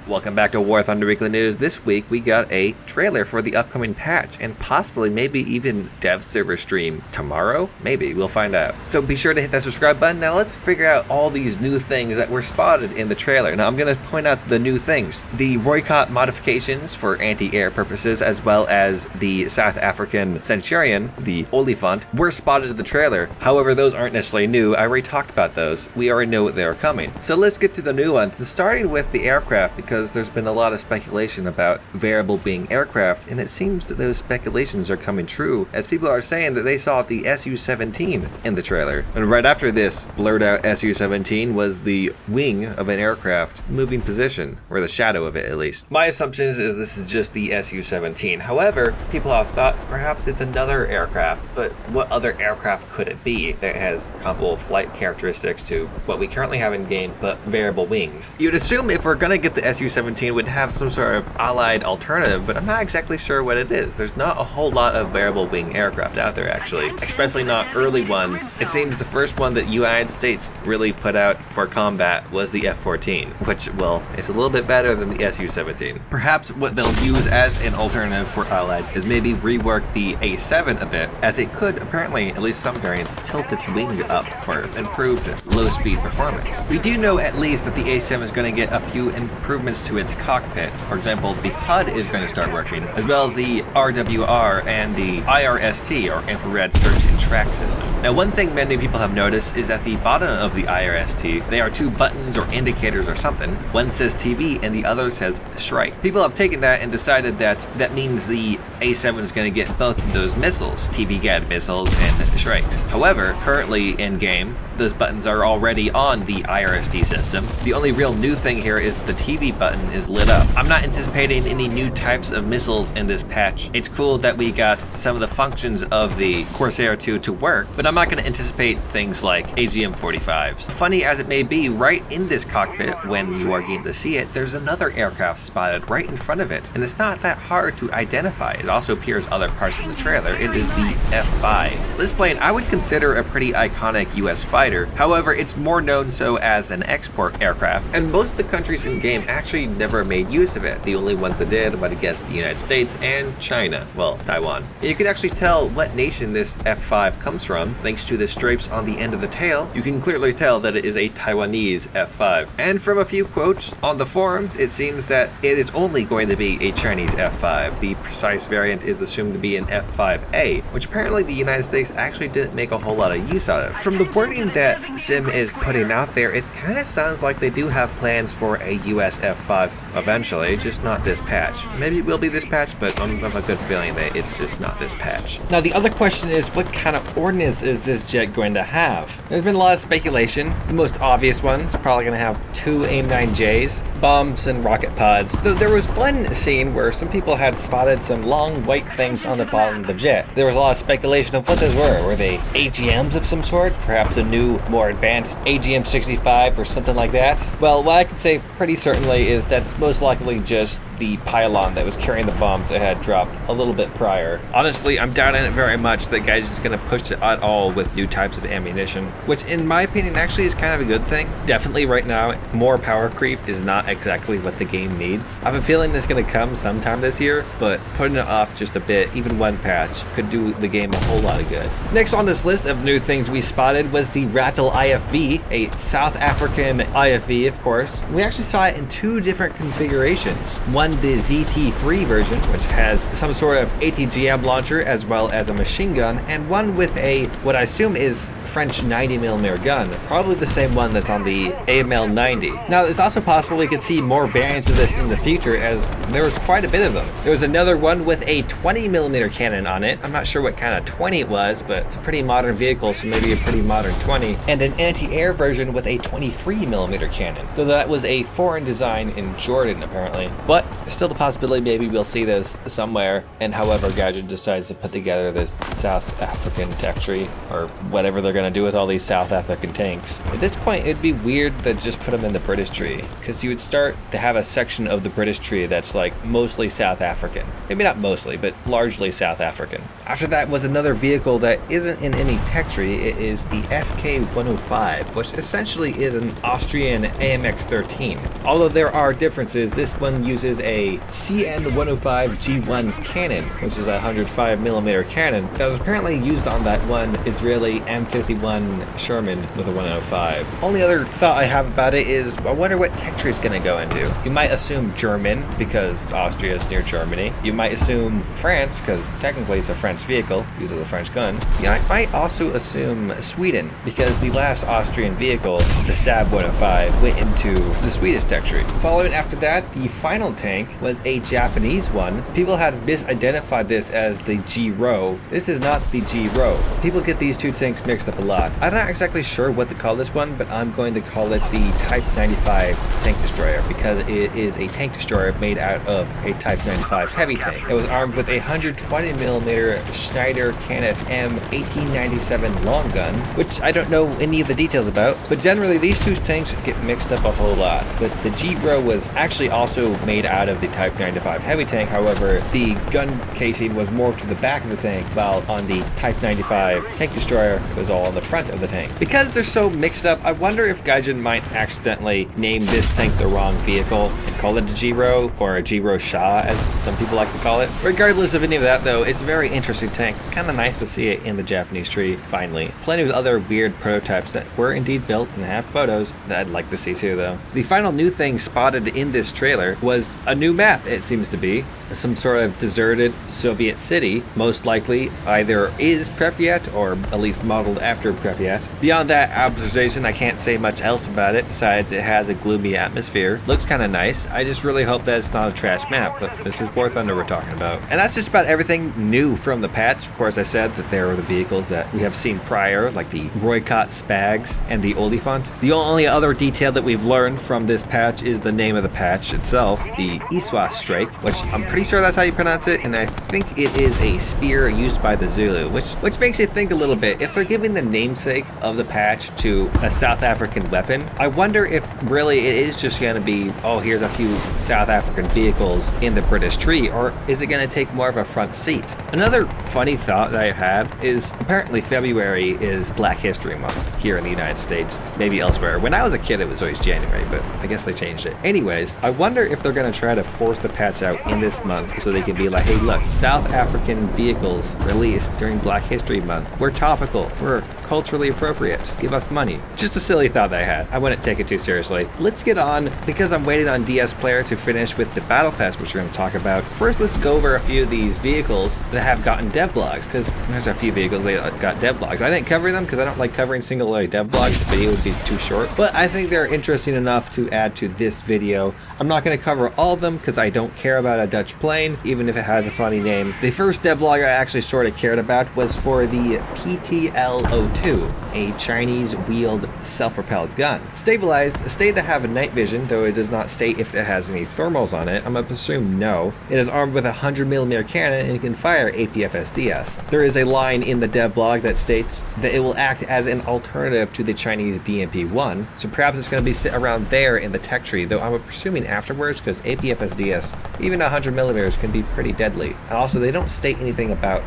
Welcome back to War Thunder Weekly News. This week we got a trailer for the upcoming patch and possibly maybe even dev server stream tomorrow. Maybe, we'll find out. So be sure to hit that subscribe button. Now let's figure out all these new things that were spotted in the trailer. Now I'm going to point out the new things. The Roycott modifications for anti-air purposes, as well as the South African Centurion, the Oliphant, were spotted in the trailer. However, those aren't necessarily new. I already talked about those. We already know they are coming. So let's get to the new ones, starting with the aircraft, because there's been a lot of speculation about variable wing aircraft, and it seems that those speculations are coming true, as people are saying that they saw the Su-17 in the trailer. And right after this blurred out Su-17 was the wing of an aircraft moving position, or the shadow of it at least. My assumption is this is just the Su-17. However, people have thought perhaps it's another aircraft, but what other aircraft could it be that has comparable flight characteristics to what we currently have in game, but variable wings? You'd assume if we're gonna get the Su-17 would have some sort of allied alternative, but I'm not exactly sure what it is. There's not a whole lot of variable wing aircraft out there actually, especially not early ones. It seems the first one that United States really put out for combat was the F-14, which, well, is a little bit better than the Su-17. Perhaps what they'll use as an alternative for allied is maybe rework the A7 a bit, as it could apparently, at least some variants, tilt its wing up for improved low speed performance. We do know at least that the A7 is going to get a few improvements to its cockpit. For example, the HUD is going to start working, as well as the RWR and the IRST, or Infrared Search and Track System. Now, one thing many people have noticed is at the bottom of the IRST, there are two buttons or indicators or something. One says TV and the other says Strike. People have taken that and decided that that means the A7 is going to get both of those missiles, TV-guided missiles and strikes. However, currently in game, those buttons are already on the IRST system. The only real new thing here is the TV button is lit up. I'm not anticipating any new types of missiles in this patch. It's cool that we got some of the functions of the Corsair 2 to work, but I'm not going to anticipate things like AGM-45s. Funny as it may be, right in this cockpit, when you are getting to see it, there's another aircraft spotted right in front of it, and it's not that hard to identify. It also appears other parts of the trailer. It is the F-5. This plane I would consider a pretty iconic US fighter. However, it's more known so as an export aircraft, and most of the countries in game actually never made use of it. The only ones that did were against the United States and China, well, Taiwan. You can actually tell what nation this F-5 comes from. Thanks to the stripes on the end of the tail, you can clearly tell that it is a Taiwanese F-5. And from a few quotes on the forums, it seems that it is only going to be a Chinese F-5. The precise variant is assumed to be an F-5A, which apparently the United States actually didn't make a whole lot of use out of. From the wording that Sim is putting out there, it kind of sounds like they do have plans for a US F-5 eventually, just not this patch. Maybe it will be this patch, but I have a good feeling that it's just not this patch. Now the other question is, what kind of ordnance is this jet going to have? There's been a lot of speculation. The most obvious one is probably going to have two AIM-9Js, bombs and rocket pods. There was one scene where some people had spotted some long white things on the bottom of the jet. There was a lot of speculation of what those were. Were they AGMs of some sort? Perhaps a new, more advanced AGM-65 or something like that? Well, what I can say pretty certainly is that's most likely just the pylon that was carrying the bombs that had dropped a little bit prior. Honestly, I'm doubting it very much that guys are just going to push it at all with new types of ammunition, which in my opinion actually is kind of a good thing. Definitely right now, more power creep is not exactly what the game needs. I have a feeling it's going to come sometime this year, but putting it off just a bit, even one patch, could do the game a whole lot of good. Next on this list of new things we spotted was the Rattle IFV, a South African IFV, of course. We actually saw it in two different configurations. One, the ZT3 version, which has some sort of ATGM launcher as well as a machine gun, and one with a, what I assume is French 90mm gun, probably the same one that's on the AML-90. Now, it's also possible we could see more variants of this in the future, as there was quite a bit of them. There was another one with a 20mm cannon on it. I'm not sure what kind of 20 it was, but it's a pretty modern vehicle, so maybe a pretty modern 20, and an anti-air version with a 23mm cannon, though that was a foreign design in Jordan apparently. But still the possibility maybe we'll see this somewhere, and however Gadget decides to put together this South African tech tree, or whatever they're going to do with all these South African tanks. At this point, it'd be weird to just put them in the British tree, because you would start to have a section of the British tree that's like mostly South African. Maybe not mostly, but largely South African. After that was another vehicle that isn't in any tech tree. It is the SK-105, 105, which essentially is an Austrian AMX-13. Although there are differences, this one uses a CN-105G1 cannon, which is a 105mm cannon that was apparently used on that one Israeli M51 Sherman with a 105. Only other thought I have about it is, I wonder what tech tree it's going to go into. You might assume German, because Austria is near Germany. You might assume France, because technically it's a French vehicle, uses a French gun. Yeah, I might also assume Sweden, because the last Austrian vehicle, the Saab 105, went into the Swedish tech tree. Following after that, the final tank was a Japanese one. People had misidentified this as the G-Row. This is not the G-Row. People get these two tanks mixed up a lot. I'm not exactly sure what to call this one, but I'm going to call it the Type 95 tank destroyer, because it is a tank destroyer made out of a Type 95 heavy tank. It was armed with a 120mm Schneider Canet M1897 long gun, which I don't know any of the details about, but generally these two tanks get mixed up a whole lot. But the G-Bro was actually also made out of the Type 95 heavy tank. However, the gun casing was more to the back of the tank, while on the Type 95 tank destroyer, it was all on the front of the tank. Because they're so mixed up, I wonder if Gaijin might accidentally name this tank the wrong vehicle and call it a G-Bro, or a G-Bro Shah, as some people like to call it. Regardless of any of that though, it's a very interesting tank. Kind of nice to see it in the Japanese tree, finally. Plenty of other weird prototypes that were indeed built and have photos that I'd like to see too though. The final new thing spotted in this trailer was a new map, it seems to be. Some sort of deserted Soviet city, most likely either is Pripyat or at least modeled after Pripyat. Beyond that observation, I can't say much else about it besides it has a gloomy atmosphere. Looks kind of nice. I just really hope that it's not a trash map, but this is War Thunder we're talking about. And that's just about everything new from the patch. Of course, I said that there are the vehicles that we have seen prior, like the Roykot Spags and the Oliphant. The only other detail that we've learned from this patch is the name of the patch itself, the Ixwa Strike, which I'm pretty sure that's how you pronounce it, and I think it is a spear used by the Zulu, which makes you think a little bit. If they're giving the namesake of the patch to a South African weapon, I wonder if really it is just going to be, oh, here's a few South African vehicles in the British tree, or is it going to take more of a front seat? Another funny thought that I had is apparently February is Black History Month here in the United States, maybe elsewhere. When I was a kid, it was always January, but I guess they changed it. Anyways, I wonder if they're going to try to force the patch out in this month so they can be like, hey, look, South African vehicles released during Black History Month. We're topical. We're culturally appropriate. Give us money. Just a silly thought that I had. I wouldn't take it too seriously. Let's get on, because I'm waiting on DSpalyer to finish with the battle pass, which we're going to talk about. First, let's go over a few of these vehicles that have gotten devlogs, because there's a few vehicles that got devlogs. I didn't cover them because I don't like covering single-layer devlogs. The video would be too short, but I think they're interesting enough to add to this video. I'm not going to cover all of them because I don't care about a Dutch plane, even if it has a funny name. The first devlog I actually sort of cared about was for the PTL-02, a Chinese wheeled self-propelled gun. Stabilized, stated to have a night vision, though it does not state if it has any thermals on it. I'm going to assume no. It is armed with a 100mm cannon and it can fire APFSDS. There is a line in the devlog that states that it will act as an alternative to the Chinese BMP-1, so perhaps it's going to be sit around there in the tech tree, though I'm assuming afterwards, because APFSDS, even 100mm, can be pretty deadly. And also, they don't state anything about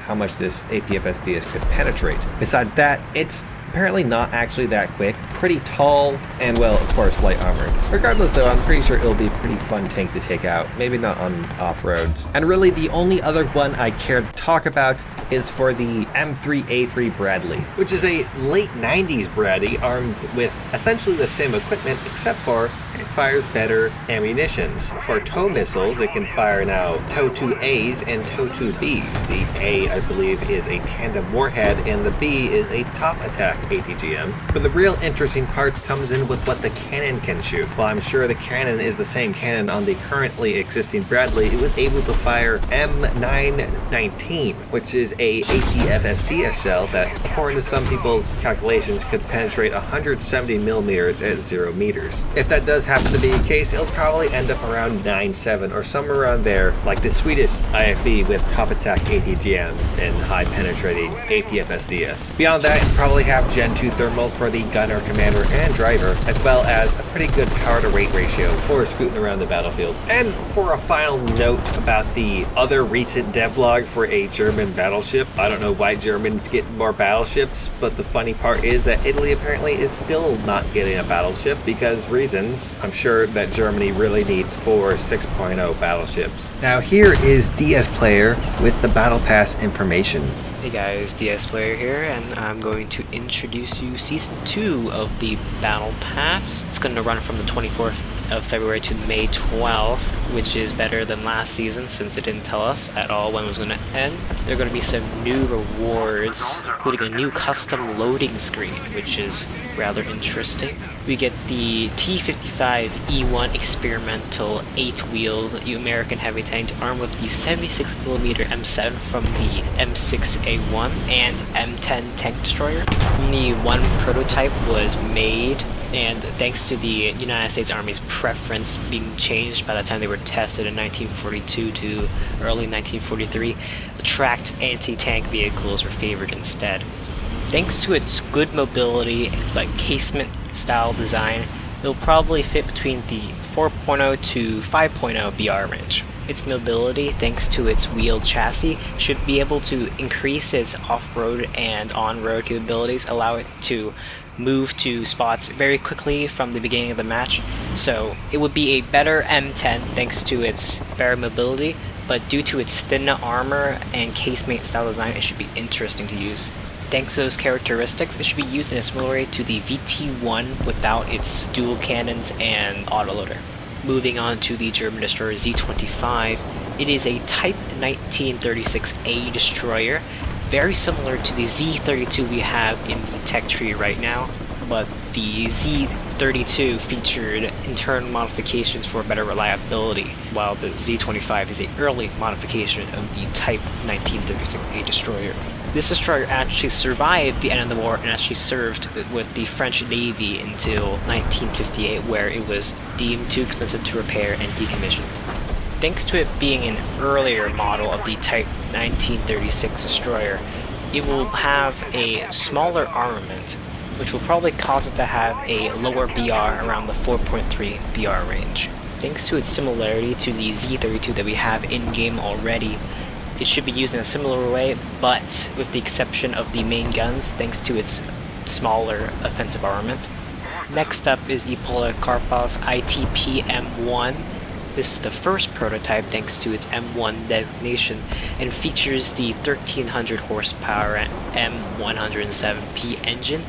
how much this APFSDS could penetrate. Besides that, it's apparently not actually that quick, pretty tall, and well, of course, light armored. Regardless though, I'm pretty sure it'll be a pretty fun tank to take out, maybe not on off-roads. And really the only other one I care to talk about is for the M3A3 Bradley, which is a late 90s Bradley armed with essentially the same equipment, except for it fires better ammunitions. For tow missiles, it can fire now tow 2As and tow 2Bs. The A, I believe, is a tandem warhead, and the B is a top attack ATGM. But the real interesting part comes in with what the cannon can shoot. While I'm sure the cannon is the same cannon on the currently existing Bradley, it was able to fire M919, which is a APFSDS shell that, according to some people's calculations, could penetrate 170mm at 0 meters. If that does happen to be the case, it'll probably end up around 9.7 or somewhere around there, like the Swedish IFV with top attack ATGMs and high penetrating APFSDS. Beyond that, it'll probably have Gen 2 thermals for the gunner, commander, and driver, as well as a pretty good power to weight ratio for scooting around the battlefield. And for a final note about the other recent devlog for a German battleship, I don't know why Germans get more battleships, but the funny part is that Italy apparently is still not getting a battleship because reasons. I'm sure that Germany really needs 4 6.0 battleships. Now here is DSpalyer with the Battle Pass information. Hey guys, DSpalyer here, and I'm going to introduce you Season 2 of the Battle Pass. It's going to run from the 24th of February to May 12th, which is better than last season since it didn't tell us at all when it was going to end. There are going to be some new rewards, including a new custom loading screen, which is rather interesting. We get the T-55 E1 experimental 8-wheeled American heavy tank armed with the 76mm M7 from the M6A1 and M10 tank destroyer. Only one prototype was made, and thanks to the United States Army's preference being changed by the time they were tested in 1942 to early 1943, tracked anti-tank vehicles were favored instead. Thanks to its good mobility, but casement style design, it'll probably fit between the 4.0 to 5.0 BR range. Its mobility, thanks to its wheeled chassis, should be able to increase its off-road and on-road capabilities, allow it to move to spots very quickly from the beginning of the match. So it would be a better M10 thanks to its better mobility, but due to its thin armor and casemate style design, it should be interesting to use. Thanks to those characteristics, it should be used in a similar way to the VT1 without its dual cannons and autoloader. Moving on to the German destroyer Z25, it is a Type 1936A destroyer, very similar to the Z32 we have in the tech tree right now, but the Z32 featured internal modifications for better reliability, while the Z25 is an early modification of the Type 1936A destroyer. This destroyer actually survived the end of the war and actually served with the French Navy until 1958, where it was deemed too expensive to repair and decommissioned. Thanks to it being an earlier model of the Type 1936 destroyer, it will have a smaller armament, which will probably cause it to have a lower BR around the 4.3 BR range. Thanks to its similarity to the Z32 that we have in-game already, it should be used in a similar way, but with the exception of the main guns, thanks to its smaller offensive armament. Next up is the Polikarpov ITP M1. This is the first prototype thanks to its M1 designation and features the 1300 horsepower M107P engine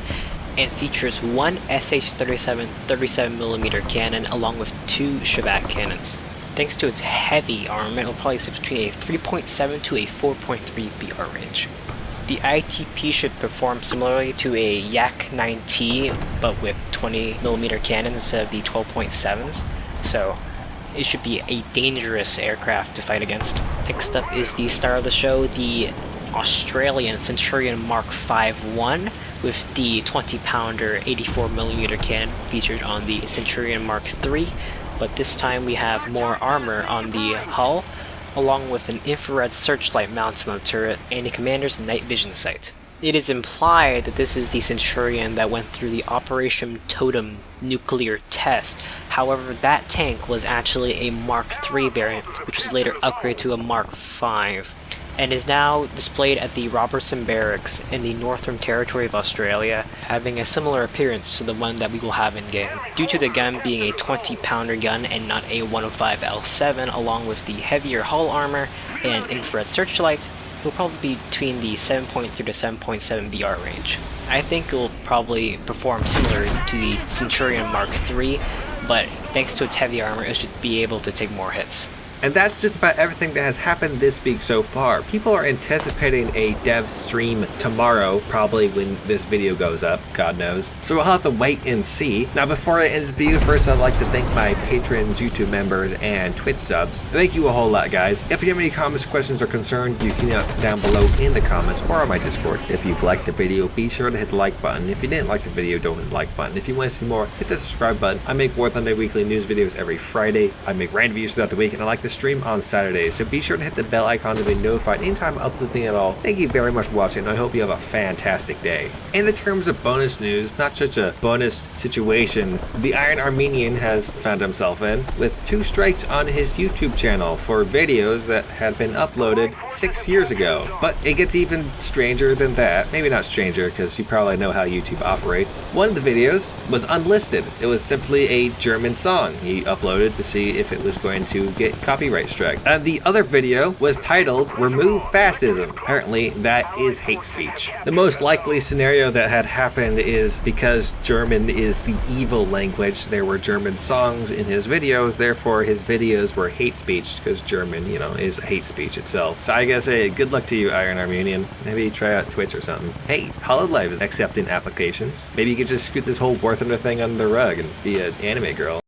and features one SH-37 37mm cannon along with 2 Shavak cannons. Thanks to its heavy armament, it will probably sit between a 3.7 to a 4.3 BR range. The ITP should perform similarly to a Yak-9T, but with 20mm cannons instead of the 12.7s, so it should be a dangerous aircraft to fight against. Next up is the star of the show, the Australian Centurion Mark 5-1 with the 20-pounder 84mm cannon featured on the Centurion Mark 3, but this time we have more armor on the hull, along with an infrared searchlight mounted on the turret and the commander's night vision sight. It is implied that this is the Centurion that went through the Operation Totem nuclear test. However, that tank was actually a Mark III variant, which was later upgraded to a Mark V, and is now displayed at the Robertson Barracks in the Northern Territory of Australia, having a similar appearance to the one that we will have in-game. Due to the gun being a 20-pounder gun and not a 105 L7, along with the heavier hull armor and infrared searchlight, it will probably be between the 7.3 to 7.7 BR range. I think it will probably perform similar to the Centurion Mark III, but thanks to its heavy armor, it should be able to take more hits. And that's just about everything that has happened this week so far. People are anticipating a dev stream tomorrow, probably when this video goes up, God knows. So we'll have to wait and see. Now before I end this video, first I'd like to thank my patrons, YouTube members, and Twitch subs. Thank you a whole lot, guys. If you have any comments, questions, or concerns, you can down below in the comments or on my Discord. If you've liked the video, be sure to hit the like button. If you didn't like the video, don't hit the like button. If you want to see more, hit the subscribe button. I make War Thunder weekly news videos every Friday. I make random videos throughout the week, and I like to stream on Saturdays. So be sure to hit the bell icon to be notified anytime I upload anything at all. Thank you very much for watching, and I hope you have a fantastic day. And in terms of bonus news, not such a bonus situation, the Iron Armenian has found himself in with 2 strikes on his YouTube channel for videos that had been uploaded 6 years ago. But it gets even stranger than that. Maybe not stranger, because you probably know how YouTube operates. One of the videos was unlisted. It was simply a German song he uploaded to see if it was going to get copyright strike. And the other video was titled "Remove Fascism." Apparently that is hate speech. The most likely scenario that had happened is because German is the evil language, there were German songs in his videos, therefore his videos were hate speech, because German, you know, is hate speech itself. So I guess, hey, good luck to you, Iron Armenian. Maybe try out Twitch or something. Hey, Hololive is accepting applications. Maybe you could just scoot this whole War Thunder thing under the rug and be an anime girl.